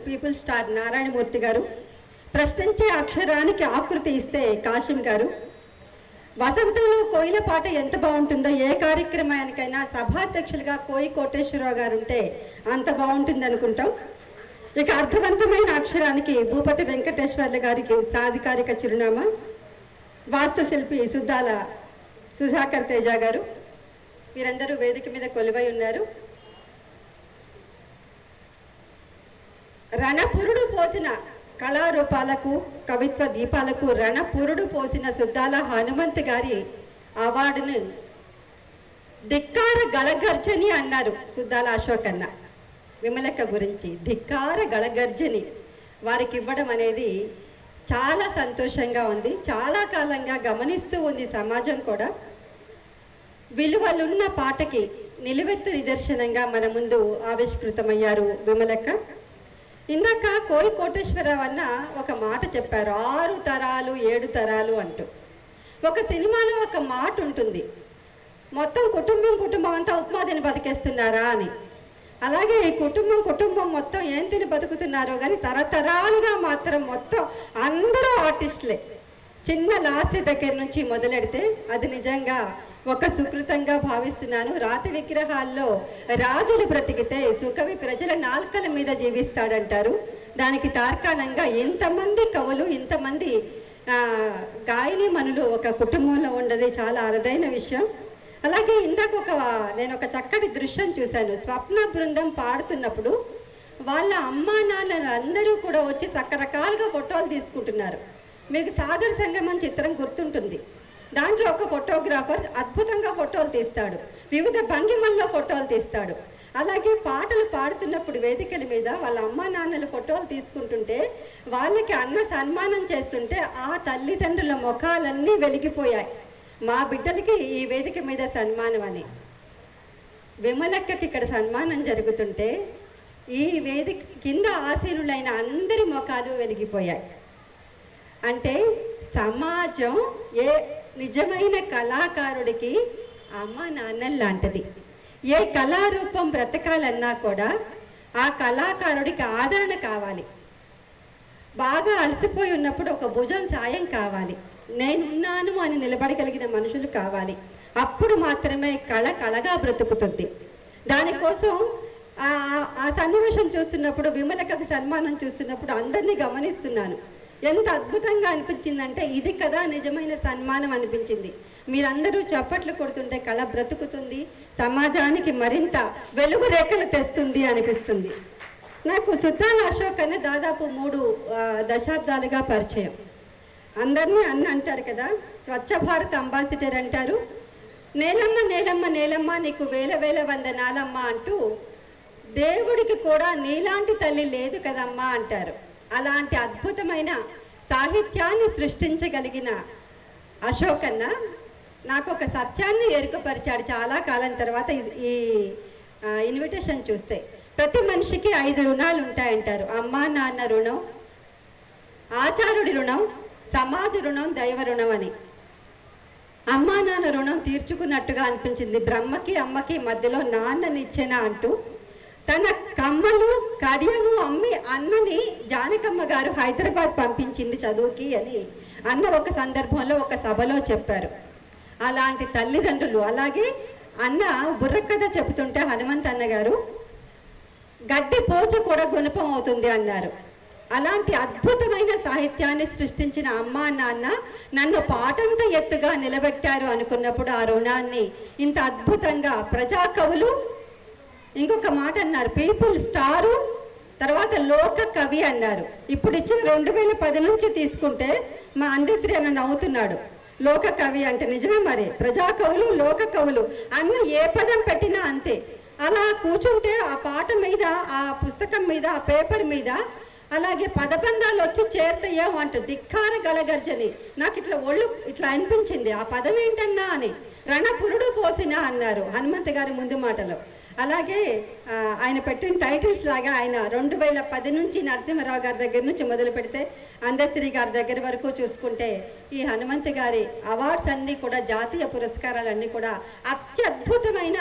People star Narayanamurthy గారు, ప్రశ్నించే అక్షరానికి ఆకృతి ఇస్తే కాశీం గారు, వసంతంలో కోయిల పాట ఎంత బాగుంటుందో ఏ కార్యక్రమానికైనా సభాధ్యక్షులుగా కోయి కోటేశ్వరరావు గారు ఉంటే అంత బాగుంటుంది అనుకుంటాం. ఇక అర్థవంతమైన అక్షరానికి భూపతి వెంకటేశ్వర్ల గారికి సాధికారిక చిరునామా వాస్తుశిల్పి సుద్దాల సుధాకర్ తేజ గారు. వీరందరూ వేదిక మీద కొలువై ఉన్నారు. రణపురుడు పోసిన కళారూపాలకు కవిత్వ దీపాలకు రణపురుడు పోసిన సుద్దాల హనుమంత్ గారి అవార్డును ధిక్కార గళగర్జని అన్నారు సుద్దాల అశోక్ అన్న. విమలక్క గురించి ధిక్కార గళగర్జని వారికి ఇవ్వడం అనేది చాలా సంతోషంగా ఉంది. చాలా కాలంగా గమనిస్తూ ఉంది సమాజం కూడా. విలువలున్న పాటకి నిలువెత్తు నిదర్శనంగా మన ముందు ఆవిష్కృతమయ్యారు విమలక్క. ఇందాక కోయి కోటేశ్వరరావు అన్న ఒక మాట చెప్పారు, 6 తరాలు 7 తరాలు అంటూ. ఒక సినిమాలో ఒక మాట ఉంటుంది, మొత్తం కుటుంబం అంతా ఉప్మా తిని బతికేస్తున్నారా అని. అలాగే ఈ కుటుంబం మొత్తం ఏం తిని బతుకుతున్నారో కానీ తరతరాలుగా మాత్రం మొత్తం అందరూ ఆర్టిస్టులే. చిన్న లాస్య దగ్గర నుంచి మొదలెడితే అది నిజంగా ఒక సుకృతంగా భావిస్తున్నాను. రాతి విగ్రహాల్లో రాజులు బ్రతికితే సుకవి ప్రజల నాల్కల మీద జీవిస్తాడంటారు. దానికి తార్కాణంగా ఇంతమంది కవులు, ఇంతమంది గాయని మనులు ఒక కుటుంబంలో ఉండదు చాలా అరుదైన విషయం. అలాగే ఇందాక నేను ఒక చక్కటి దృశ్యం చూశాను. స్వప్న బృందం పాడుతున్నప్పుడు వాళ్ళ అమ్మా నాన్నలు అందరూ కూడా వచ్చి రకరకాలుగా ఫోటోలు తీసుకుంటున్నారు. మీకు సాగర్ సంగమం చిత్రం గుర్తుంటుంది. దాంట్లో ఒక ఫోటోగ్రాఫర్ అద్భుతంగా ఫోటోలు తీస్తాడు, వివిధ భంగిమల్లో ఫోటోలు తీస్తాడు. అలాగే పాటలు పాడుతున్నప్పుడు వేదికల మీద వాళ్ళ అమ్మా నాన్నలు ఫోటోలు తీసుకుంటుంటే వాళ్ళకి అన్న సన్మానం చేస్తుంటే ఆ తల్లిదండ్రుల ముఖాలన్నీ వెలిగిపోయాయి. మా బిడ్డలకి ఈ వేదిక మీద సన్మానం అని. విమలక్కకి ఇక్కడ సన్మానం జరుగుతుంటే ఈ వేదిక కింద ఆసీనులైన అందరి ముఖాలు వెలిగిపోయాయి. అంటే సమాజం ఏ నిజమైన కళాకారుడికి అమ్మ నాన్నలు లాంటిది. ఏ కళారూపం బ్రతకాలన్నా కూడా ఆ కళాకారుడికి ఆదరణ కావాలి. బాగా అలసిపోయి ఉన్నప్పుడు ఒక భుజం సాయం కావాలి. నేనున్నాను అని నిలబడగలిగిన మనుషులు కావాలి. అప్పుడు మాత్రమే కళ కళగా బ్రతుకుతుంది. దానికోసం ఆ సన్నివేశం చూస్తున్నప్పుడు, విమలకకు సన్మానం చూస్తున్నప్పుడు అందరినీ గమనిస్తున్నాను. ఎంత అద్భుతంగా అనిపించిందంటే ఇది కదా నిజమైన సన్మానం అనిపించింది. మీరందరూ చప్పట్లు కొడుతుంటే కళ బ్రతుకుతుంది, సమాజానికి మరింత వెలుగు రేఖలు తెస్తుంది అనిపిస్తుంది. నాకు సుద్దాల అశోక్ అన్న దాదాపు 3 దశాబ్దాలుగా పరిచయం. అందరినీ అన్న అంటారు కదా, స్వచ్ఛ భారత్ అంబాసిడర్ అంటారు. నేలమ్మ నేలమ్మ నేలమ్మ నీకు వేల వేల వందనాలమ్మ అంటూ దేవుడికి కూడా నీలాంటి తల్లి లేదు కదమ్మా అంటారు. అలాంటి అద్భుతమైన సాహిత్యాన్ని సృష్టించగలిగిన అశోక్ అన్న నాకు ఒక సత్యాన్ని ఎరుకపరిచాడు చాలా కాలం తర్వాత. ఈ ఇన్విటేషన్ చూస్తే ప్రతి మనిషికి 5 రుణాలు ఉంటాయంటారు. అమ్మా నాన్న రుణం, ఆచార్యుడి రుణం, సమాజ రుణం, దైవ రుణం అని. అమ్మా నాన్న రుణం తీర్చుకున్నట్టుగా అనిపించింది. బ్రహ్మకి అమ్మకి మధ్యలో నాన్ననిచ్చేనా అంటూ తన కమ్మలు కడియము అమ్మి అన్నని జానకమ్మ గారు హైదరాబాద్ పంపించింది చదువుకి అని అన్న ఒక సందర్భంలో ఒక సభలో చెప్పారు. అలాంటి తల్లిదండ్రులు. అలాగే అన్న బుర్రకథ చెబుతుంటే హనుమంత్ అన్న గారు గడ్డి పోచ కూడా గుణపం అవుతుంది అన్నారు. అలాంటి అద్భుతమైన సాహిత్యాన్ని సృష్టించిన అమ్మా నాన్న నన్ను పాటంత ఎత్తుగా నిలబెట్టారు అనుకున్నప్పుడు ఆ రుణాన్ని ఇంత అద్భుతంగా ప్రజా కవులు, ఇంకొక మాట అన్నారు పీపుల్ స్టారు, తర్వాత లోక కవి అన్నారు. ఇప్పుడు ఇచ్చిన 2010 నుంచి తీసుకుంటే మా అందశ్రీ అన్న నవ్వుతున్నాడు. లోక కవి అంటే నిజమే మరి. ప్రజా కవులు, లోక కవులు అన్న ఏ పదం పెట్టినా అంతే. అలా కూర్చుంటే ఆ పాట మీద, ఆ పుస్తకం మీద, ఆ పేపర్ మీద అలాగే పదబంధాలు వచ్చి చేరుతాయో అంటూ ధిక్కార గళగర్జని. నాకు ఇట్లా ఒళ్ళు ఇట్లా అనిపించింది, ఆ పదం ఏంటన్నా అని. రణపురుడు పోసిన అన్నారు హనుమంత్ గారి ముందు మాటలో. అలాగే ఆయన పెట్టిన టైటిల్స్ లాగా ఆయన 2010 నుంచి నరసింహారావు గారి దగ్గర నుంచి మొదలు పెడితే అందశ్రీ గారి దగ్గర వరకు చూసుకుంటే ఈ హనుమంత్ గారి అవార్డ్స్ అన్నీ కూడా, జాతీయ పురస్కారాలన్నీ కూడా అత్యద్భుతమైన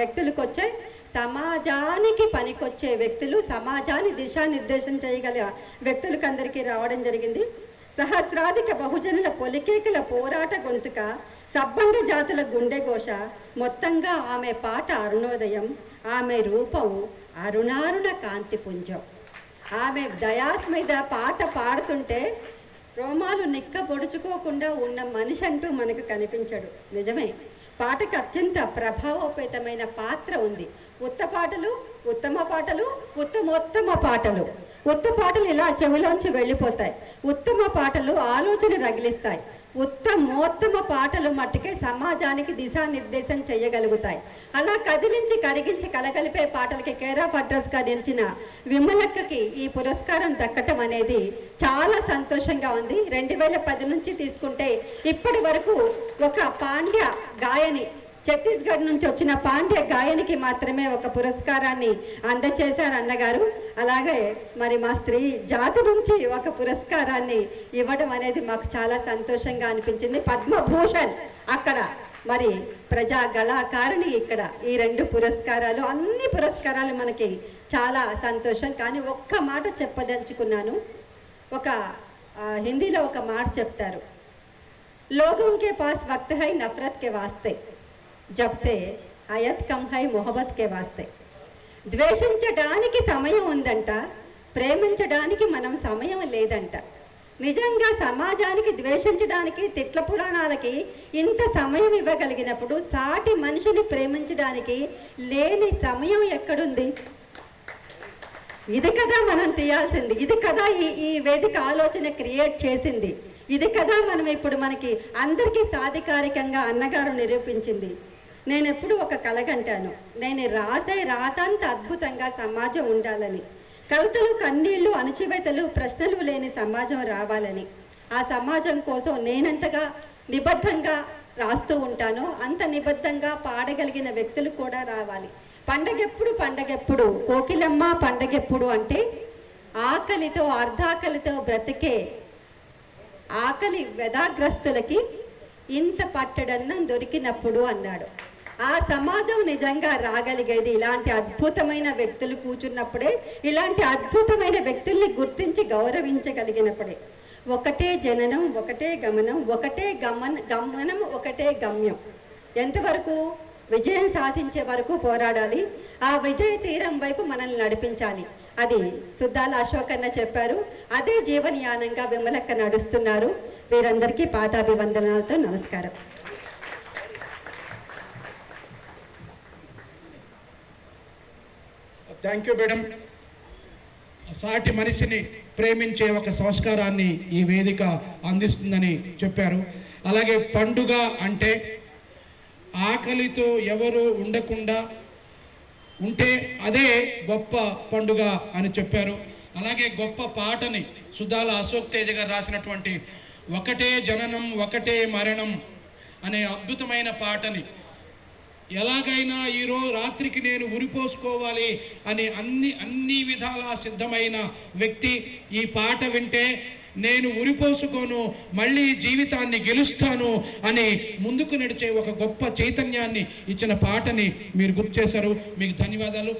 వ్యక్తులకు వచ్చాయి. సమాజానికి పనికొచ్చే వ్యక్తులు, సమాజాన్ని దిశానిర్దేశం చేయగల వ్యక్తులకు అందరికీ రావడం జరిగింది. సహస్రాధిక బహుజనుల పొలికేకల పోరాట గొంతుక, సబ్బండ జాతుల గుండె ఘోష, మొత్తంగా ఆమె పాట అరుణోదయం, ఆమె రూపం అరుణారుణ కాంతి పుంజం. ఆమె డయాస్ మీద పాట పాడుతుంటే రోమాలు నిక్క పొడుచుకోకుండా ఉన్న మనిషి అంటూ మనకు కనిపించడు. నిజమే, పాటకు అత్యంత ప్రభావోపేతమైన పాత్ర ఉంది. ఉత్తమ పాటలు, ఉత్తమోత్తమ పాటలు. ఉత్త పాటలు ఇలా చెవిలోంచి వెళ్ళిపోతాయి. ఉత్తమ పాటలు ఆలోచన రగిలిస్తాయి. ఉత్తమోత్తమ పాటలు మట్టుకే సమాజానికి దిశానిర్దేశం చేయగలుగుతాయి. అలా కదిలించి కరిగించి కలగలిపే పాటలకి కేర్ ఆఫ్ అడ్రస్గా నిలిచిన విమలక్కకి ఈ పురస్కారం దక్కటం అనేది చాలా సంతోషంగా ఉంది. 2010 నుంచి తీసుకుంటే ఇప్పటి వరకు ఒక పాండ్య గాయని, ఛత్తీస్గఢ్ నుంచి వచ్చిన పాండ్య గాయనికి మాత్రమే ఒక పురస్కారాన్ని అందజేశారు అన్నగారు. అలాగే మరి మా స్త్రీ జాతి నుంచి ఒక పురస్కారాన్ని ఇవ్వడం అనేది మాకు చాలా సంతోషంగా అనిపించింది. పద్మభూషణ్ అక్కడ, మరి ప్రజా కళాకారిణి ఇక్కడ. ఈ 2 పురస్కారాలు, అన్ని పురస్కారాలు మనకి చాలా సంతోషం. కానీ ఒక్క మాట చెప్పదలుచుకున్నాను. ఒక హిందీలో ఒక మాట చెప్తారు, లోగోं के पास वक्त है नफरत के वास्ते, जब से आयत कम है मोहब्बत के वास्ते. ద్వేషించడానికి సమయం ఉందంట, ప్రేమించడానికి మనం సమయం లేదంట. నిజంగా సమాజానికి ద్వేషించడానికి, తిట్ల పురాణాలకి ఇంత సమయం ఇవ్వగలిగినప్పుడు సాటి మనిషిని ప్రేమించడానికి లేని సమయం ఎక్కడుంది? ఇది కదా మనం తీయాల్సింది. ఇది కదా ఈ వేదిక ఆలోచన క్రియేట్ చేసింది. ఇది కదా మనం ఇప్పుడు మనకి అందరికీ సాధికారికంగా అన్నగారు నిరూపించింది. నేను ఎప్పుడు ఒక కలగంటాను, నేను రాసే రాతంత అద్భుతంగా సమాజం ఉండాలని. కవితలు, కన్నీళ్లు, అణచివేతలు, ప్రశ్నలు లేని సమాజం రావాలని. ఆ సమాజం కోసం నేనెంతగా నిబద్ధంగా రాస్తూ ఉంటానో అంత నిబద్ధంగా పాడగలిగిన వ్యక్తులు కూడా రావాలి. పండగెప్పుడు కోకిలమ్మ పండగెప్పుడు అంటే ఆకలితో, అర్ధాకలితో బ్రతికే ఆకలి వ్యధాగ్రస్తులకి ఇంత పట్టడన్నం దొరికినప్పుడు అన్నాడు. ఆ సమాజం నిజంగా రాగలిగేది ఇలాంటి అద్భుతమైన వ్యక్తులు కూర్చున్నప్పుడే, ఇలాంటి అద్భుతమైన వ్యక్తుల్ని గుర్తించి గౌరవించగలిగినప్పుడే. ఒకటే జననం, ఒకటే గమనం, గమనం ఒకటే గమ్యం. ఎంతవరకు? విజయం సాధించే వరకు పోరాడాలి. ఆ విజయ తీరం వైపు మనల్ని నడిపించాలి. అది సుద్దాల అశోక్ అన్న చెప్పారు. అదే జీవనయానంగా విమలక్క నడుస్తున్నారు. వీరందరికీ పాదాభివందనాలతో నమస్కారం. Thank you madam. సాటి మనిషిని ప్రేమించే ఒక సంస్కారాన్ని ఈ వేదిక అందిస్తుందని చెప్పారు. అలాగే పండుగ అంటే ఆకలితో ఎవరు ఉండకుండా ఉంటే అదే గొప్ప పండుగ అని చెప్పారు. అలాగే గొప్ప పాటని సుద్దాల అశోక్ తేజ గారు రాసినటువంటి ఒకటే జననం ఒకటే మరణం అనే అద్భుతమైన పాటని ఎలాగైనా ఈరోజు రాత్రికి నేను ఉరిపోసుకోవాలి అని అన్ని విధాలా సిద్ధమైన వ్యక్తి ఈ పాట వింటే నేను ఉరిపోసుకోను, మళ్ళీ జీవితాన్ని గెలుస్తాను అని ముందుకు నడిచే ఒక గొప్ప చైతన్యాన్ని ఇచ్చిన పాటని మీరు గుర్తు చేశారు. మీకు ధన్యవాదాలు.